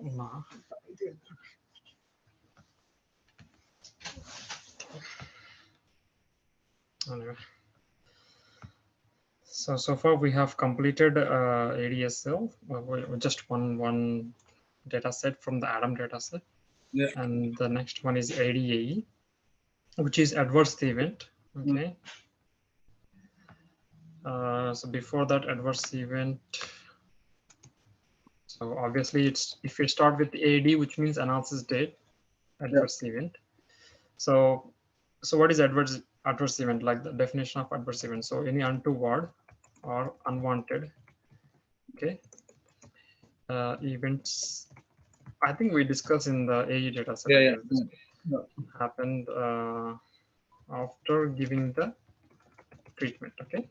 No. Anyway, so far we have completed ADSL, just one data set from the ADAM data set. Yeah. And the next one is ADAE, which is adverse event. Okay. So before that adverse event, so obviously it's, if you start with AD, which means analysis date, adverse event. So what is adverse event? Like the definition of adverse event. So any untoward or unwanted, okay, events. I think we discussed in the AE data set. Yeah. Happened after giving the treatment. Okay,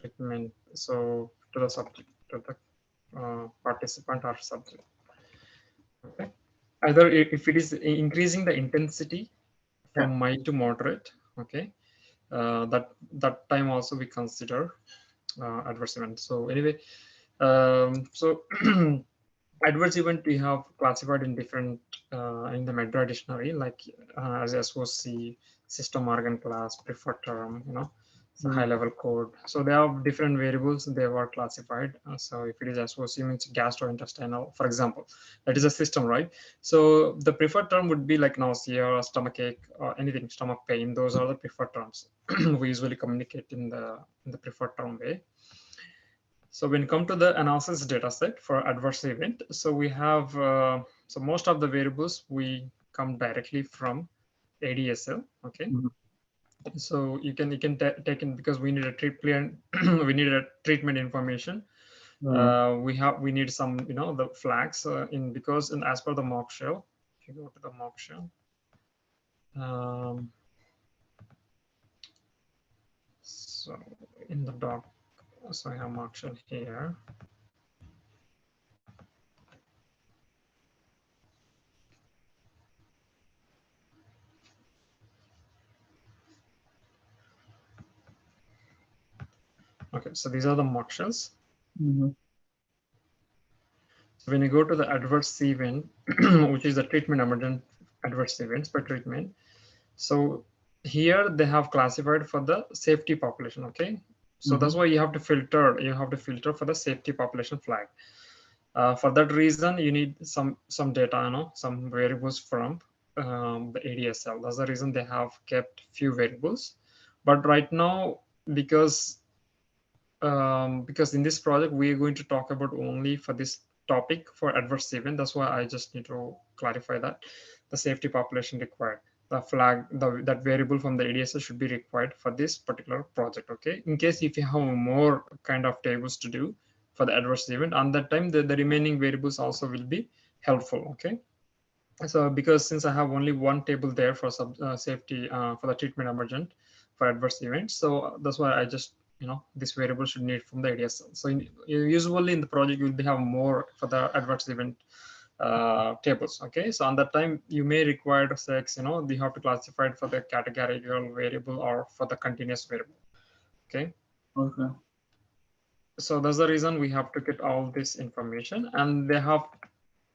treatment. So to the subject, to the participant or subject. Okay. Either if it is increasing the intensity from mild to moderate, okay, that time also we consider adverse event. So anyway, so adverse event we have classified in different in the MedDRA dictionary, like as SOC, system organ class, preferred term, so high level code. So they have different variables, they were classified. So if it is SOC, means gastrointestinal, for example, that is a system, right? So the preferred term would be like nausea, stomach ache, or anything, stomach pain. Those are the preferred terms. We usually communicate in the preferred term way. So when you come to the analysis data set for adverse event, so we have, so most of the variables we come directly from ADSL, okay? So you can take in, because we need a treatment, we need a treatment information. We need some, the flags because as per the mock shell, if you go to the mock shell, so in the doc, so I have mock shell here. Okay, so these are the mock shells. So when you go to the adverse event, which is the treatment emergent adverse events per treatment, so here they have classified for the safety population. Okay, so that's why you have to filter. You have to filter for the safety population flag. For that reason, you need some data, some variables from the ADSL. That's the reason they have kept few variables. But right now, because in this project we are going to talk about only for this topic for adverse event. That's why I just need to clarify that the safety population required, the flag, that variable from the ADSL should be required for this particular project. Okay, in case if you have more kind of tables to do for the adverse event, on that time the remaining variables also will be helpful. Okay, so because since I have only one table there for safety for the treatment emergent for adverse events, so that's why I just, this variable should need from the ADSL. So usually in the project you will have more for the adverse event tables. Okay, so on that time you may require sex, you have to classify it for the categorical variable or for the continuous variable. Okay. So that's the reason we have to get all this information, and they have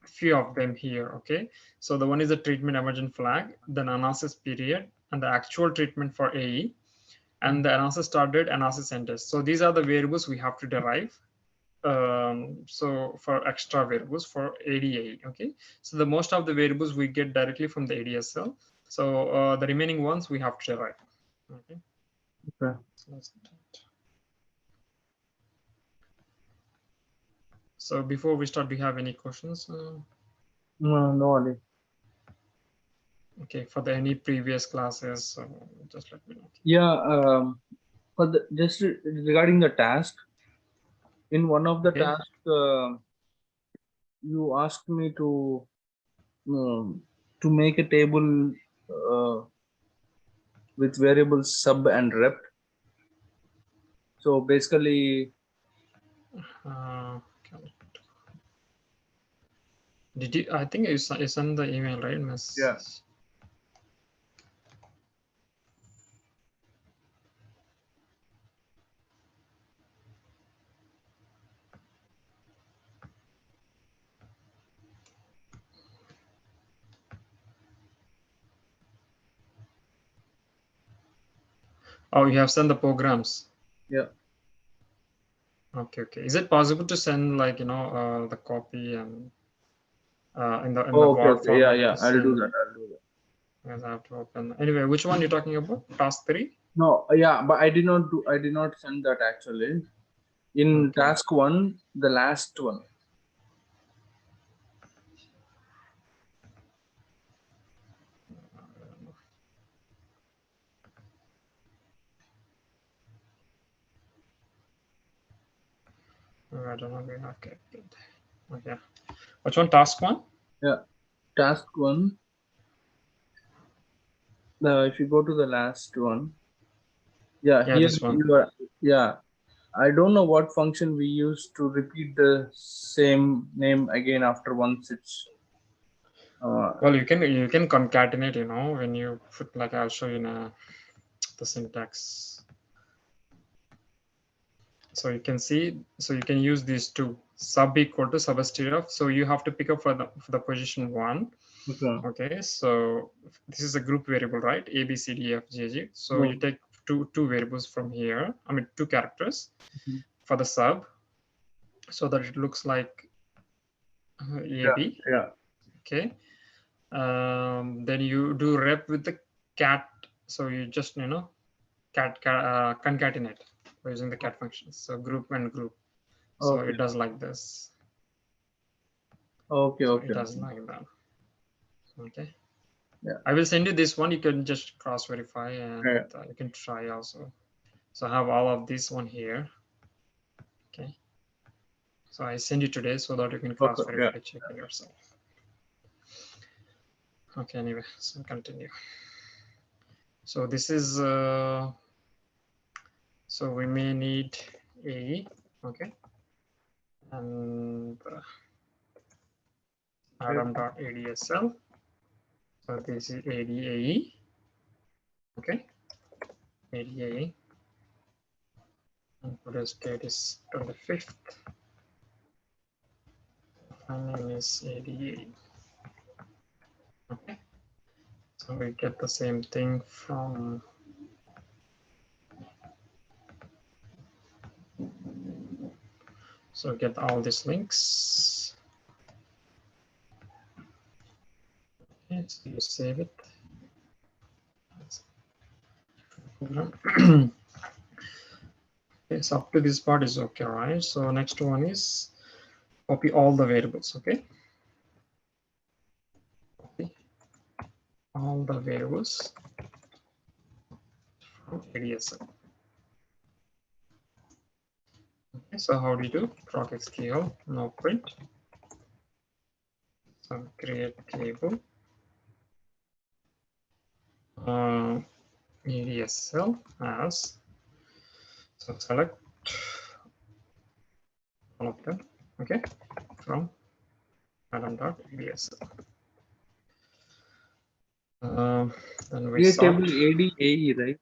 few of them here. Okay, so the one is the treatment emergent flag, then analysis period, and the actual treatment for AE, and the analysis start date, analysis end date. So these are the variables we have to derive. So for extra variables for ADAE. Okay, so the most of the variables we get directly from the ADSL. So the remaining ones we have to derive. Okay. So before we start, do you have any questions? No, Ali. Okay, for any previous classes, so just let me know. Yeah, just regarding the task, in one of the tasks, you asked me to make a table with variables sub and rep. So basically, did you? I think you sent the email, right? Yeah. Oh, you have sent the programs. Yeah. Okay. Is it possible to send like the copy and in the Okay. Word Okay. Yeah. format Yeah. to I'll do send? that. I'll do that. Yes, I have to open. Anyway, which one you're talking about? Task 3? No. Yeah. But I did not do. I did not send that actually. In Okay. task 1, the last one. I don't know. Okay. Good. Okay. Which one? Task 1? Yeah. Task 1. If you go to the last one. Yeah. Yeah, Here this one. you are. Yeah. I don't know what function we use to repeat the same name again after once it's. Well, you can concatenate, when you put, like, I'll show you the syntax. So you can see, so you can use these two, sub equal to substitute of. So you have to pick up for the position 1. Okay. Okay, so this is a group variable, right? A, B, C, D, F, G, G. So No. you take two variables from here. I mean, 2 characters for the sub, so that it looks like AB. Yeah. Okay. Then you do rep with the cat. So you just concatenate by using the cat functions. So group and group. So Okay. it does like this. Okay. So Okay. it does like that. Okay. Yeah. I will send you this one. You can just cross verify and Yeah. you can try also. So I have all of this one here. Okay. So I send you today so that you can cross Okay. verify, Yeah. check it yourself. Okay. Anyway, so continue. So this is so we may need a, okay, and ADAM-ADSL. So this is ADAE, okay, ADAE, and today's date is 25th. My name is ADAE. Okay, so we get the same thing from so get all these links. Okay, so you save it. Okay, so up to this part is okay, right? So next one is copy all the variables, okay? Copy all the variables from ADSL. Okay, so how do you do? Proc SQL, no print. So create table. ADSL as, so select all of them, okay, from ADAM.ADSL. Then we Create sort. table ADAE, right?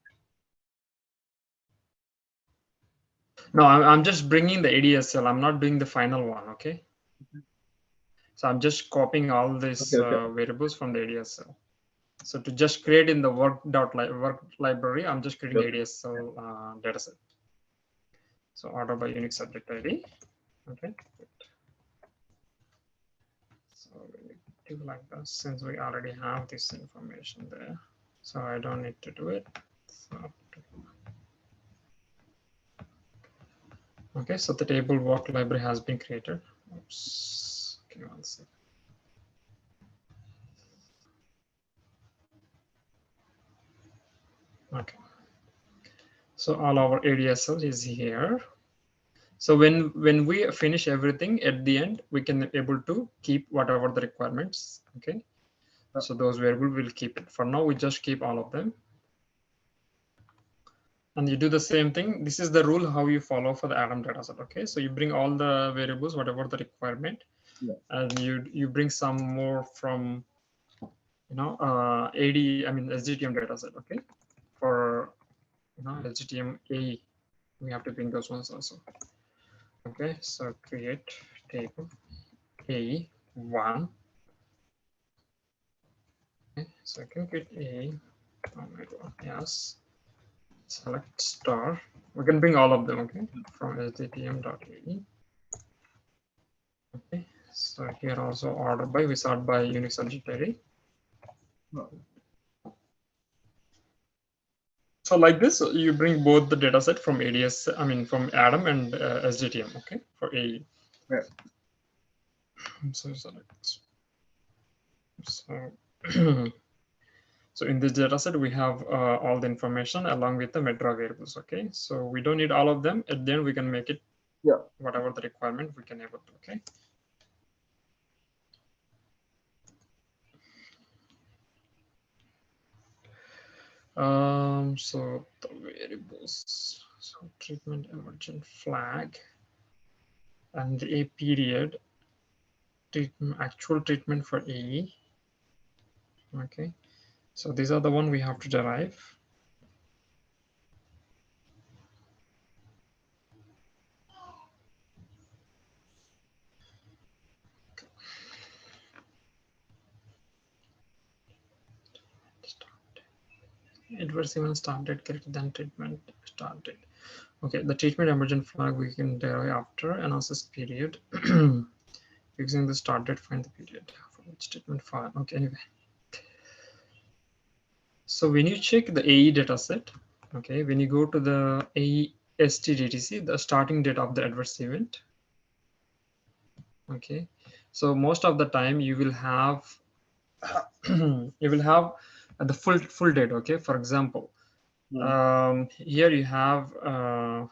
No, I'm just bringing the ADSL. I'm not doing the final one, okay? So I'm just copying all these variables from the ADSL. So to just create in the work library, I'm just creating ADSL dataset. So order by unique subject ID. Okay. So we do like this since we already have this information there. So I don't need to do it. So, okay, so the table work library has been created. Oops. Okay, one second. Okay. So all our ADSL is here. So when we finish everything at the end, we can able to keep whatever the requirements. Okay. So those variables will keep it. For now, we just keep all of them. And you do the same thing. This is the rule how you follow for the ADAM dataset. Okay. So you bring all the variables, whatever the requirement, and you bring some more from SGTM dataset. Okay. For SGTM A, we have to bring those ones also. Okay, so create table A1. Okay, so I can create A. Oh my god, yes. select star. We can bring all of them, okay, from sdtm.ae. Okay, so here also order by, we sort by Unix subject array. So like this, you bring both the data set from ADS, I mean from ADAM and SDTM, okay, for AE. Yeah. So select this. So, so in this data set, we have all the information along with the Medra variables, okay. So we don't need all of them. At the end, we can make it whatever the requirement we can able to, okay. So the variables, so treatment emergent flag and a period, actual treatment for AE. Okay, so these are the one we have to derive. Adverse event started correct, then treatment started. Okay, the treatment emergent flag we can derive after analysis period. Using the start date, find the period for which treatment file. Okay, anyway. So when you check the AE dataset, okay, when you go to the AE STDTC, the starting date of the adverse event. Okay, so most of the time you will have the full date. Okay, for example, here you have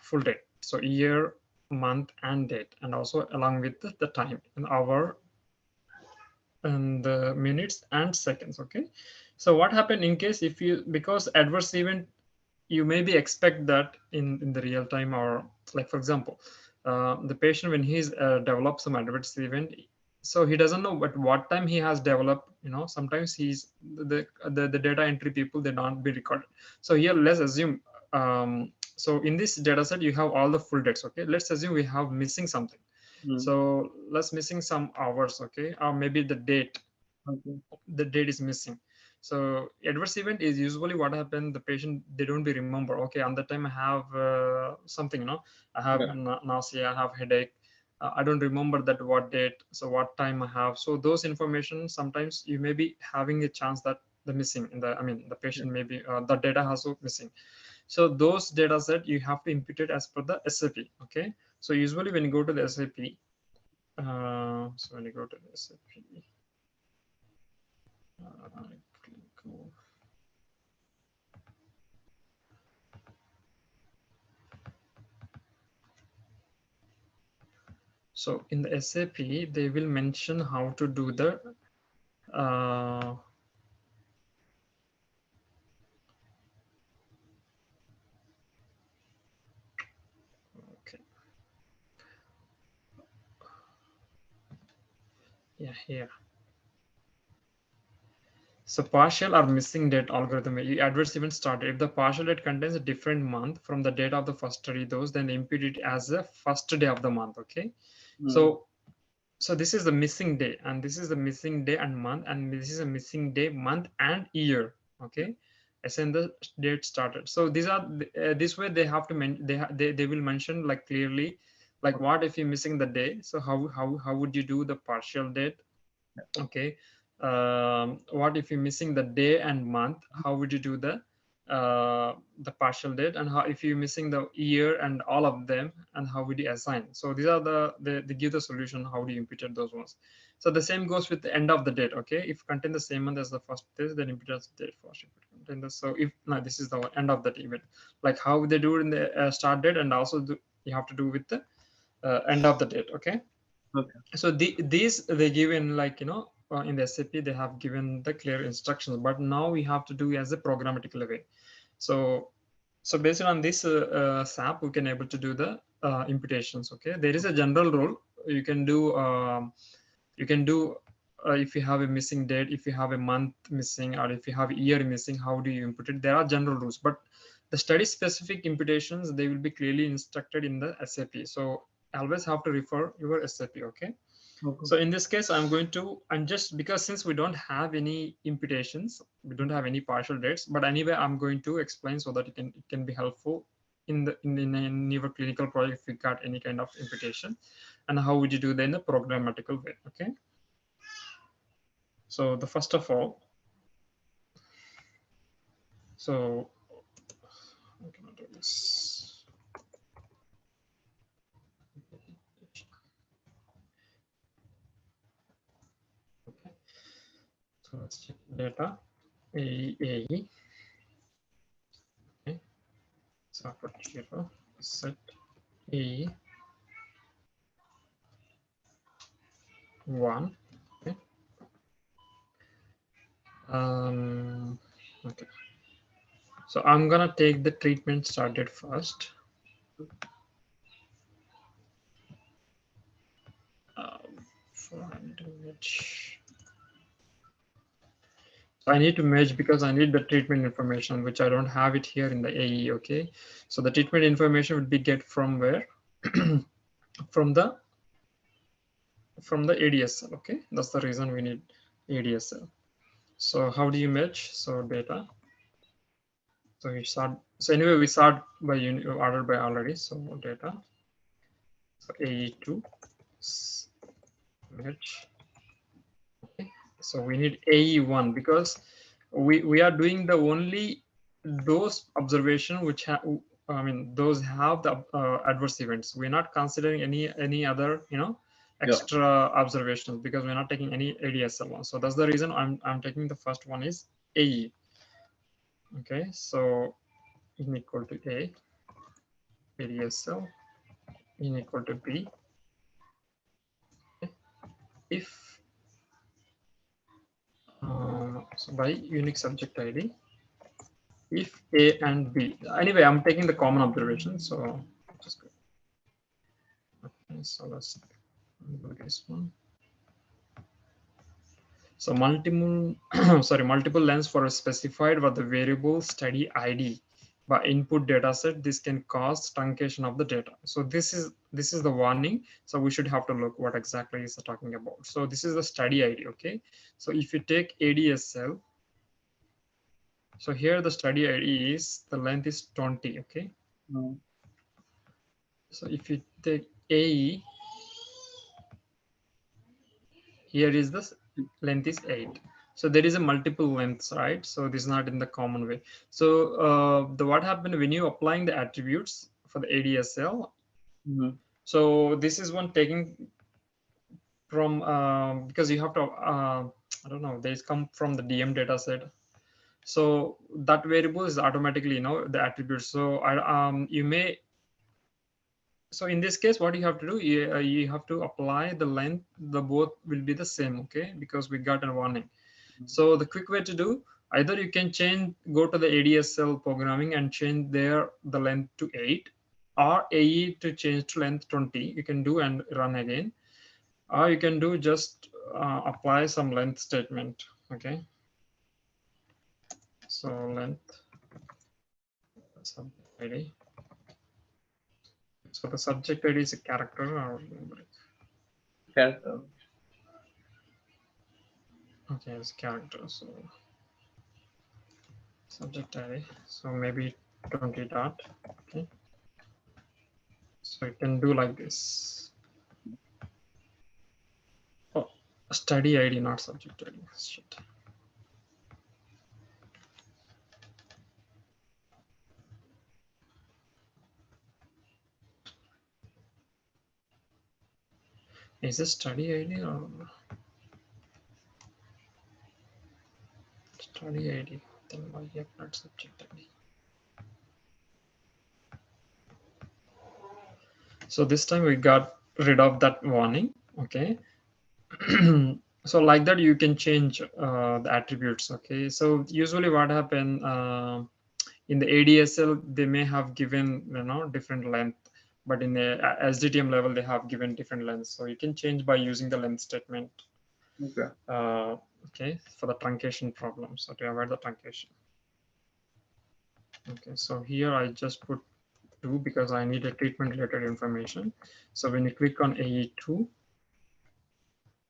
full date, so year, month, and date, and also along with the time in hour and the minutes and seconds. Okay, so what happened in case if you, because adverse event, you maybe expect that in the real time, or like for example, the patient when he's developed some adverse event, so he doesn't know at what time he has developed, you know, sometimes he's the data entry people, they not be recorded. So here let's assume, so in this data set you have all the full dates. Okay, let's assume we have missing something. So let's missing some hours, okay, or maybe the date. Okay, the date is missing. So adverse event is usually what happened, the patient, they don't be remember, okay, on the time I have something, you know, I have nausea, I have headache, I don't remember that what date, so what time I have. So those information, sometimes you may be having a chance that the missing in the, I mean the patient may be the data also missing. So those data set you have to input it as per the SAP. Okay, so usually when you go to the SAP, so when you go to the SAP, so in the SAP, they will mention how to do the okay, yeah, here. So partial or missing date algorithm, adverse event started. If the partial date contains a different month from the date of the first study dose, then impute it as the first day of the month. Okay, so this is the missing day, and this is the missing day and month, and this is a missing day, month, and year. Okay, as in the date started. So these are this way they have to they will mention like clearly, like what if you're missing the day, so how would you do the partial date. Okay, what if you're missing the day and month, how would you do the partial date, and how if you're missing the year and all of them, and how would you assign. So these are they give the solution how do you impute those ones. So the same goes with the end of the date. Okay, if contain the same month as the first date, then impute as the date first. Contain the, so if now this is the end of that event, like how they do it in the start date, and also you have to do with the end of the date. Okay, so these they given, like, you know, in the SAP they have given the clear instructions, but now we have to do as a programmatical way. So based on this SAP, we can able to do the imputations. Okay, there is a general rule you can do. If you have a missing date, if you have a month missing, or if you have a year missing, how do you input it? There are general rules, but the study specific imputations, they will be clearly instructed in the SAP. So always have to refer your SAP. Okay, Okay. So in this case, I'm going to, and just because since we don't have any imputations, we don't have any partial dates, but anyway, I'm going to explain so that it can be helpful in your clinical project if you got any kind of imputation, and how would you do that in a programmatical way, okay? So the first of all, so I'm gonna do this. Okay, so let's check data AE. Okay, so for 0 set E 1. Okay. Okay. So I'm gonna take the treatment started first. So I need to merge because I need the treatment information, which I don't have it here in the AE. Okay. So the treatment information would be get from where? from the ADSL. Okay. That's the reason we need ADSL. So how do you merge? So data. So we start. So anyway, we start by ordered by already. So data. So AE2 merge. Okay. So we need AE1 because we are doing the only those observation which have, I mean, those have the adverse events. We're not considering any other, extra observations because we're not taking any ADSL one. So that's the reason I'm taking the first one is AE. Okay, so in equal to A, ADSL in equal to B. Okay. If so by unique subject ID, if A and B. Anyway, I'm taking the common observation, so just go. Okay, so let's do this one. So multiple, sorry, multiple lens for a specified with the variable study ID by input data set. This can cause truncation of the data. So this is the warning. So we should have to look what exactly is talking about. So this is the study ID. Okay. So if you take ADSL, so here the study ID is the length is 20. Okay. So if you take AE, here is the length is 8. So there is a multiple lengths, right? So this is not in the common way. So the what happened when you applying the attributes for the ADSL? So this is one taking from because you have to I don't know, they come from the DM data set. So that variable is automatically the attributes. So you may, so in this case, what you have to do, you have to apply the length, the both will be the same, okay? Because we got a warning. So the quick way to do, either you can go to the ADSL programming and change there the length to 8, or AE to change to length 20. You can do and run again, or you can do just apply some length statement, okay? So length subject ID. So the subject ID is a character or numeric? Character. Okay, it's character. So subject ID. So maybe 20 dot. Okay. So you can do like this. Oh, study ID, not subject ID. Shit. Is it study ID or study ID? Then why you have not subject ID? So this time we got rid of that warning. Okay. So like that you can change the attributes. Okay. So usually what happen in the ADSL they may have given different length, but in the SDTM level they have given different lengths. So you can change by using the length statement. Okay. Okay, for the truncation problem. So to avoid the truncation. Okay, so here I just put 2 because I need a treatment related information. So when you click on AE2,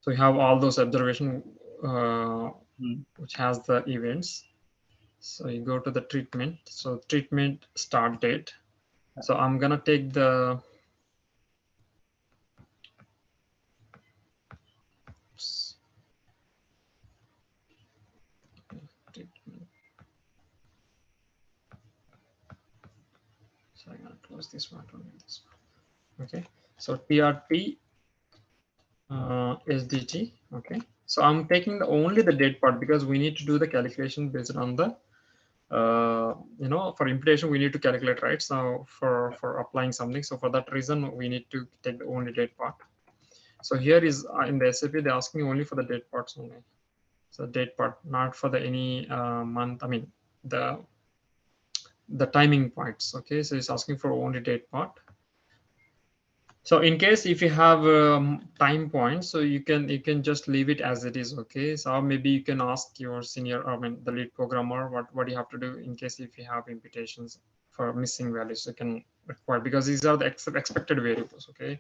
So you have all those observation which has the events. So you go to the treatment. So treatment start date. So I'm gonna take the treatment. So I'm gonna close this one. This one. Okay. So TRT SDT. Okay. So I'm taking only the date part because we need to do the calculation based on the for imputation we need to calculate, right? So for applying something, so for that reason we need to take the only date part. So here is in the SAP they're asking only for the date parts only. So date part, not for the any month. I mean the timing points. Okay, so it's asking for only date part. So in case if you have time points, so you can just leave it as it is. Okay, so maybe you can ask your senior, I mean the lead programmer, what you have to do in case if you have imputations for missing values, you can require, because these are the expected variables. Okay,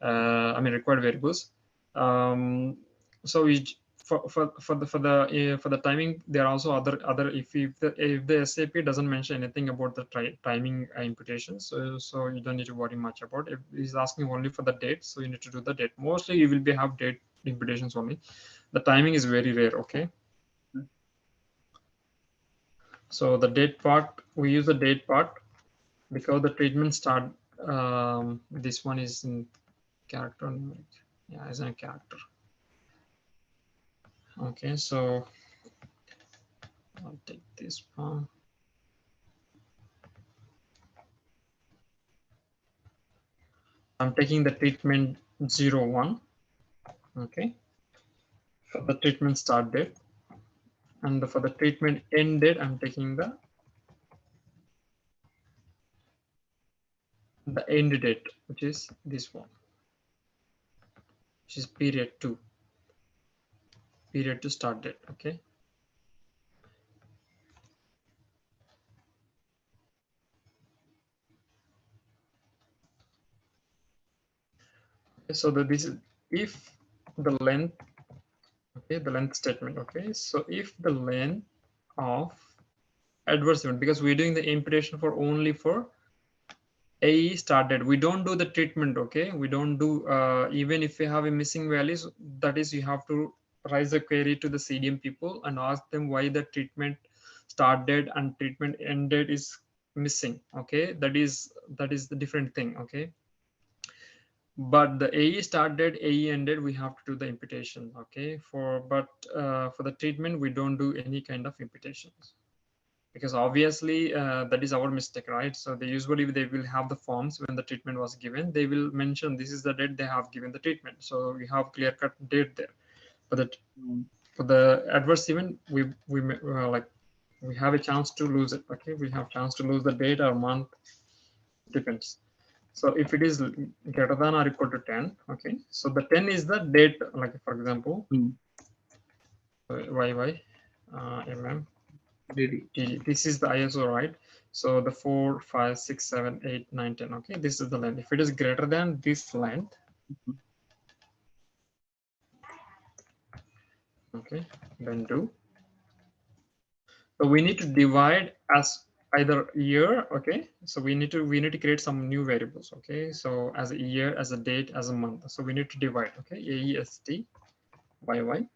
I mean required variables. So we for the timing, there are also other if the SAP doesn't mention anything about the timing imputation, so you don't need to worry much about it. If it's asking only for the date, so you need to do the date. Mostly you will be have date imputations only. The timing is very rare. Okay, so the date part, we use the date part because the treatment start, this one is in character numeric. Yeah, it's in a character. Okay, so I'll take this one. I'm taking the treatment 01. Okay, for the treatment start date, and for the treatment end date, I'm taking the end date, which is this one, which is period 2, period to start date. Okay, so this is if the length, okay, the length statement. Okay, so if the length of adverse event, because we're doing the imputation for only for AE started, we don't do the treatment. Okay, we don't do even if you have a missing values, that is you have to raise a query to the CDM people and ask them why the treatment started and treatment ended is missing. Okay, that is the different thing. Okay, but the AE started, AE ended, we have to do the imputation. Okay, for the treatment we don't do any kind of imputations, because obviously that is our mistake, right? So they usually they will have the forms when the treatment was given, they will mention this is the date they have given the treatment, so we have clear cut date there. For the for the adverse event, we like we have a chance to lose it. Okay, we have chance to lose the date or month, depends. So if it is greater than or equal to 10, okay, so the 10 is the date, like for example YY this is the ISO, right? So the 4, 5, 6, 7, 8, 9, 10. Okay, this is the length. If it is greater than this length, okay, then do. So we need to divide as either year. Okay, so we need to create some new variables. Okay, so as a year, as a date, as a month. So we need to divide. Okay, AEST YY.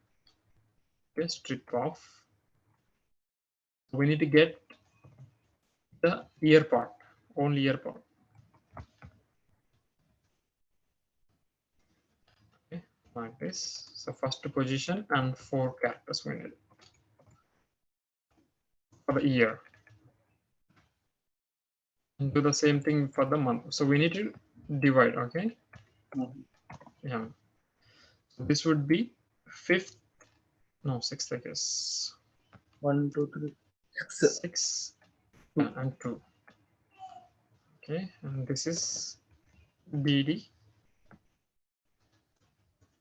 Okay, strip off. So we need to get the year part, only year part. Okay, like this. So first position and 4 characters we need for the year. And do the same thing for the month. So we need to divide. Okay. Yeah. So this would be 5th, no, 6th, I guess. 1, 2, 3, 6 and 2. Okay, and this is BD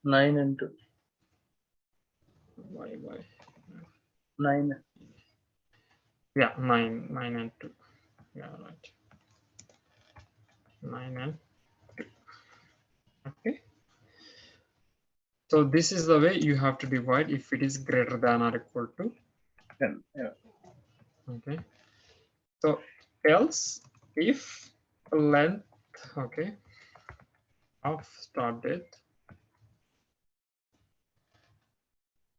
9 and 2. Why 9. Yeah, 9 and 2. Yeah, right. 9 and 2. Okay. So this is the way you have to divide if it is greater than or equal to 10. Yeah. okay. So else if length okay of start date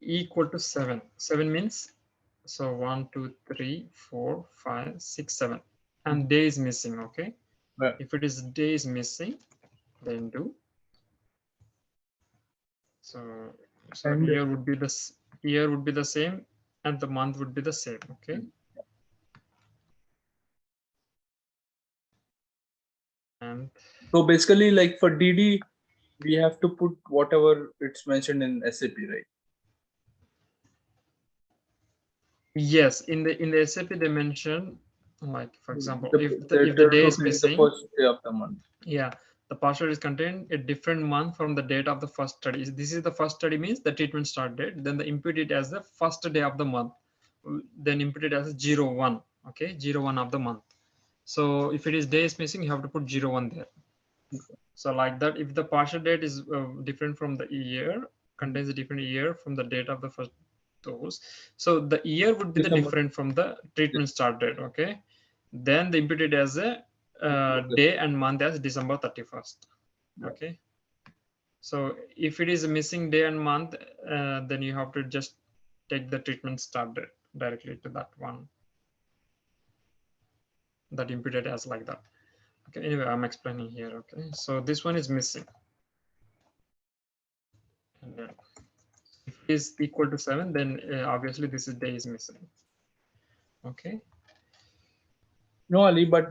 equal to 7. 7 means so 1, 2, 3, 4, 5, 6, 7 and day is missing. Okay. Right. If it is day is missing, then do so And year would be year would be the same and the month would be the same. Okay. And so basically, like for DD, we have to put whatever it's mentioned in SAP, right? yes, in the SAP they mention like for example The, if the, if the day is the missing, first day of the month. yeah, the password is contained a different month from the date of the first study. This is the first study means the treatment start date. Then the input it as the first day of the month. Then input it as 01. Okay, 01 of the month. So if it is days missing, you have to put 01 there. So like that, if the partial date is different from the year, contains a different year from the date of the first dose. So the year would be the December. different from the treatment start date. Okay, then the input it as a Okay. day and month as December 31st. Yeah. Okay. So if it is a missing day and month, then you have to just take the treatment start date directly to that one that imputed as like that. Okay. Anyway, I'm explaining here. Okay. So this one is missing. And then if it is equal to 7, then obviously this is day is missing. Okay. No, Ali, but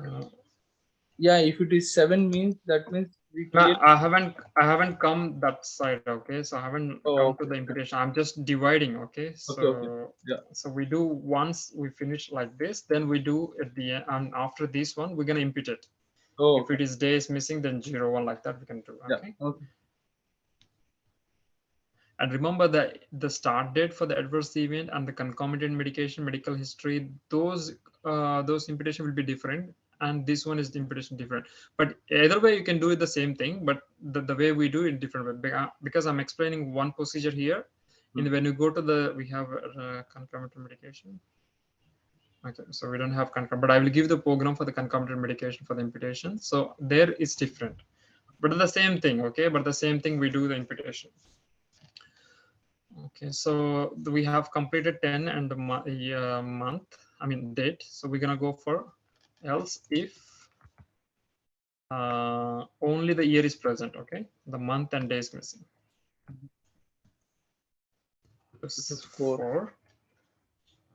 yeah, if it is 7 means that means we No, clearly. I haven't come that side. Okay, so I haven't Oh, come to okay. the imputation. I'm just dividing. Okay, Okay. so Yeah. so we do once we finish like this, then we do at the end, and after this one we're gonna impute it. Oh, If okay. it is days missing, then 01 like that we can do. Yeah. Okay. Okay. And remember that the start date for the adverse event and the concomitant medication, medical history, those imputation will be different, and this one is the imputation different. But either way, you can do it the same thing, but the way we do it different way because I'm explaining one procedure here. In when you go to the we have concomitant medication. Okay, so we don't have concomitant, but I will give the program for the concomitant medication for the imputation. So there is different, but the same thing. Okay, but the same thing we do the imputation. Okay, so we have completed 10 and the month, I mean date. So we're gonna go for else if only the year is present. Okay, the month and day is missing. This is 4.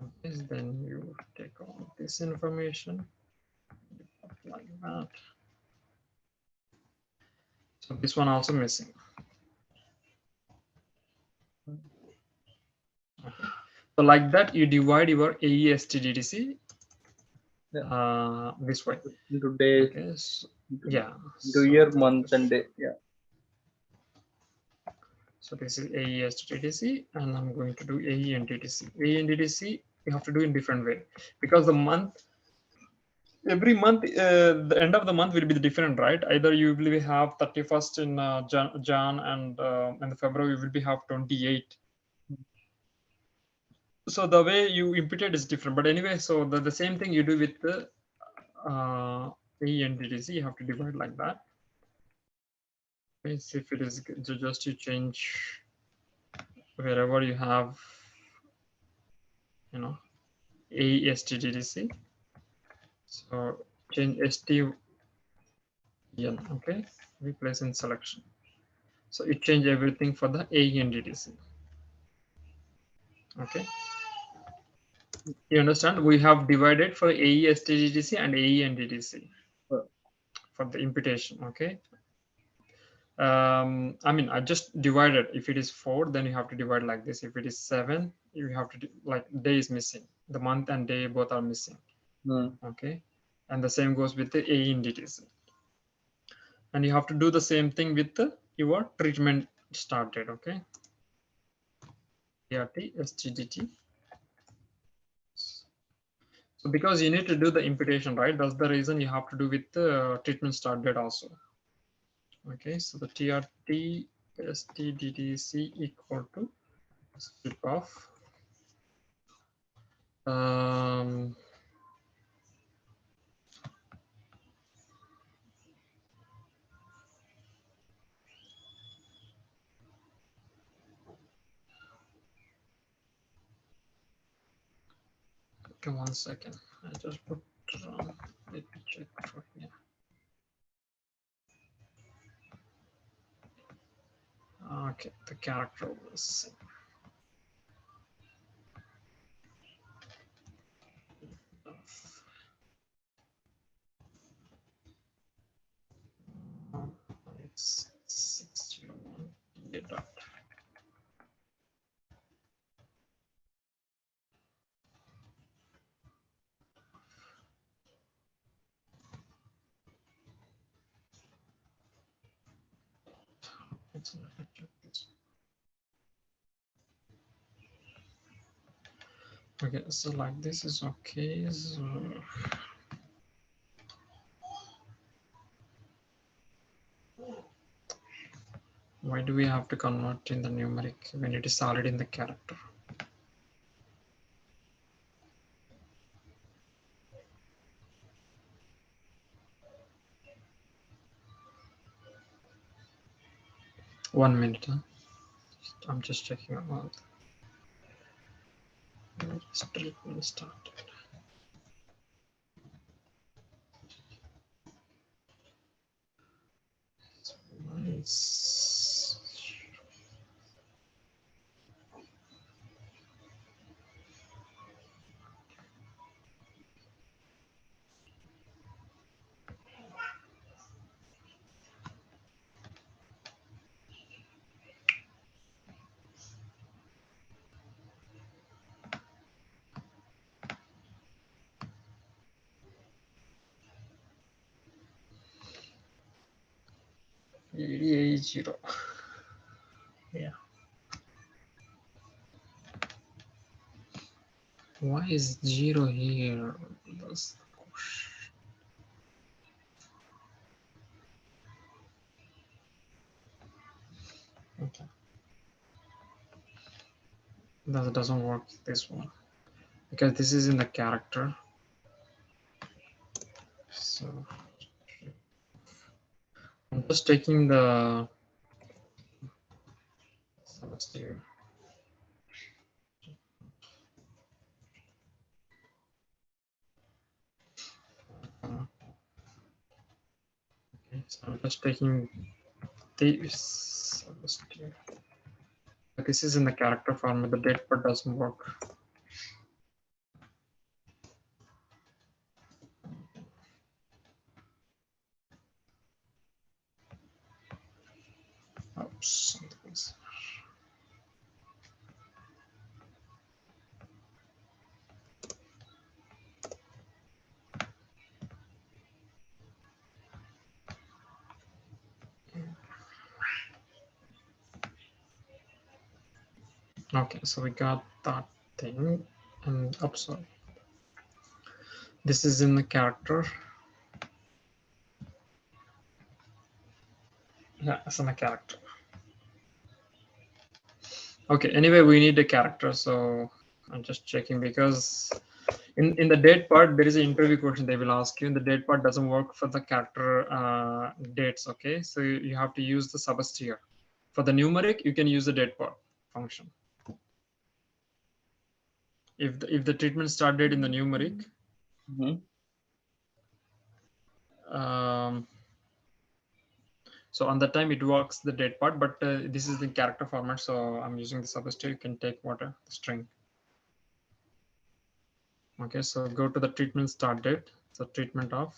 Okay, then you take all this information like that. So this one also missing. Okay. So like that, you divide your AESTDDC this way. Into days. Okay, so, yeah. Into So year, month, and day. Yeah. So this is AESTDDC, and I'm going to do AE and DDC. AE and DDC, you have to do in different way because the month, every month, the end of the month will be different, right? Either you will have 31st in Jan and in the February you will be have 28. So the way you input it is different. But anyway, so the same thing you do with the AE and DDC, you have to divide like that. Let's see if it is just you change wherever you have, you know, AESTDDC. So change STN, okay, replace in selection. So it changed everything for the AE and DDC. Okay. You understand? We have divided for AESTDDC and AE and DDC for the imputation. Okay. I mean, I just divided. If it is 4, then you have to divide like this. If it is 7, you have to like day is missing. The month and day both are missing. Okay. And the same goes with the AE and DDC. And you have to do the same thing with your treatment start date. Okay. TRT, STDT. So because you need to do the imputation, right? That's the reason you have to do with the treatment start date also. Okay, so the TRT, stdtc equal to strip of okay, 1 second. I just put let me check for here. Okay, the character was it's 601 dot. It's not check this. Okay, so like this is okay. So why do we have to convert in the numeric when it is already in the character? One minute. Huh? I'm just checking out. Treatment started. Nice. ADAE 0. Yeah. Why is 0 here? That's okay. That doesn't work this one because this is in the character. So I'm just taking the semester. Okay, so I'm just taking this semester. But this is in the character format. The date part doesn't work. Oops. Okay, so we got that thing, and oops, sorry. This is in the character. Yeah, it's in the character. Okay, anyway, we need a character, so I'm just checking because in the date part, there is an interview question they will ask you, and the date part doesn't work for the character dates, okay? So you have to use the subst here. For the numeric, you can use the date part function. If the treatment start date in the numeric, so on that time it works the date part, but this is the character format, so I'm using the subst. You can take what the string. Okay, so go to the treatment start date. So treatment of.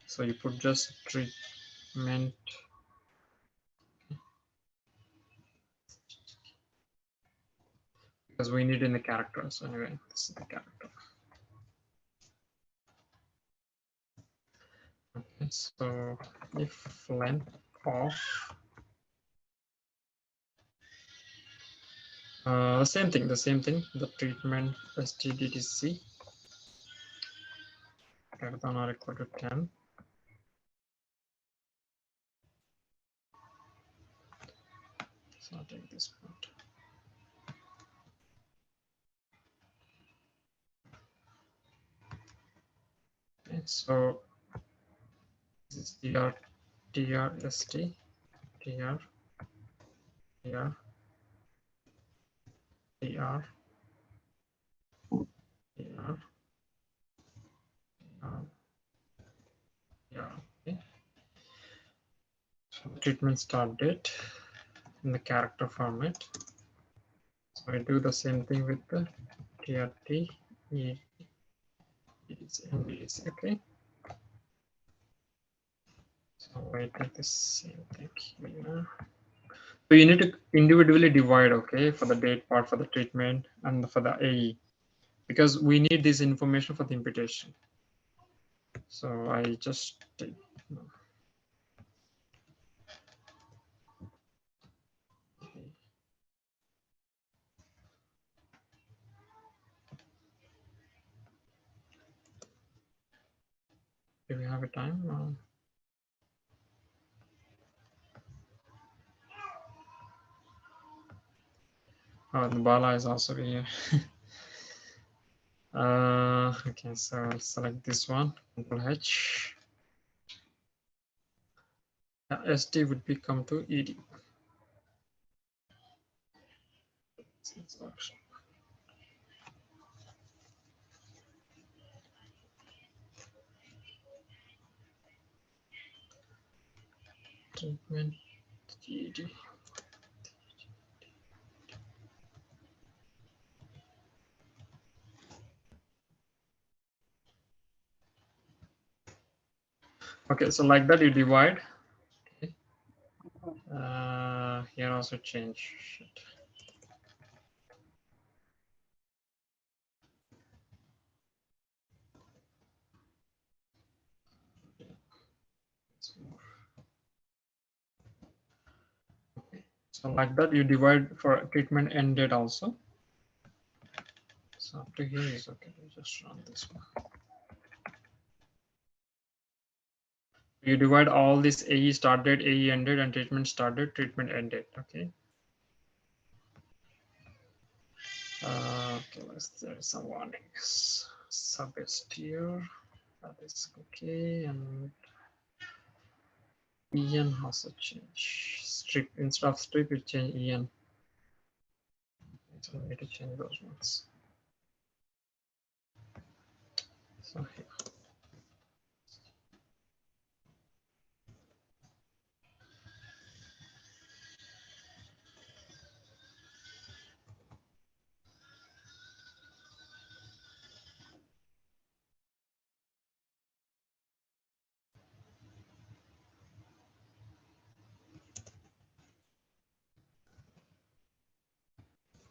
So you put just treatment. Because we need in the character. So anyway, this is the character. Okay, so if length of the same thing, the treatment stdtc greater than or equal to 10. So I'll take this point. Okay, so this is TR, TRST, TR, TR, TR, TR, TR. Okay. So treatment start date in the character format. So I do the same thing with the TRT, and BDC. Okay. So I take the same thing here. So you need to individually divide, okay, for the date part, for the treatment, and for the AE, because we need this information for the imputation. So I just take. Do we have a time? Oh, the Bala is also here. Okay, so I'll select this one, Control H. ST would become to ED. Treatment ED. Okay, so like that you divide. Okay. Here also change. Shit. Okay. So like that you divide for treatment ended also. So up to here is okay. We just run this one. You divide all this AE started, AE ended, and treatment started, treatment ended. Okay. Okay, there is some warnings. Subest here. That is okay, and EN also change. Strip, instead of strip, you change EN. So I need to change those ones. So here.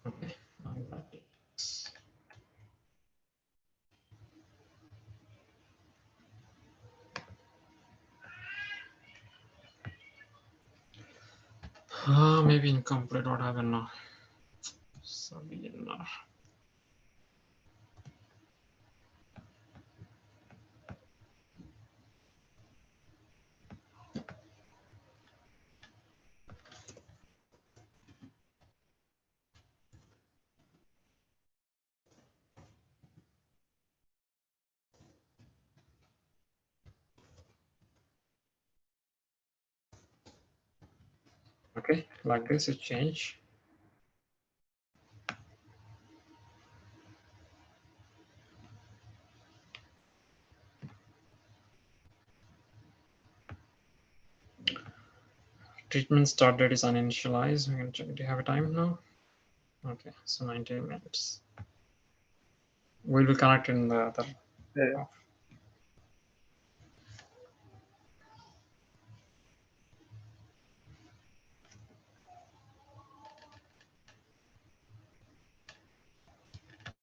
Okay, like that. Maybe incomplete. What happened now? So VNR. Okay, like this, you change. Treatment start date is uninitialized. We're going to check. Do you have a time now? Okay, so 19 minutes. We will connect in the other. Yeah.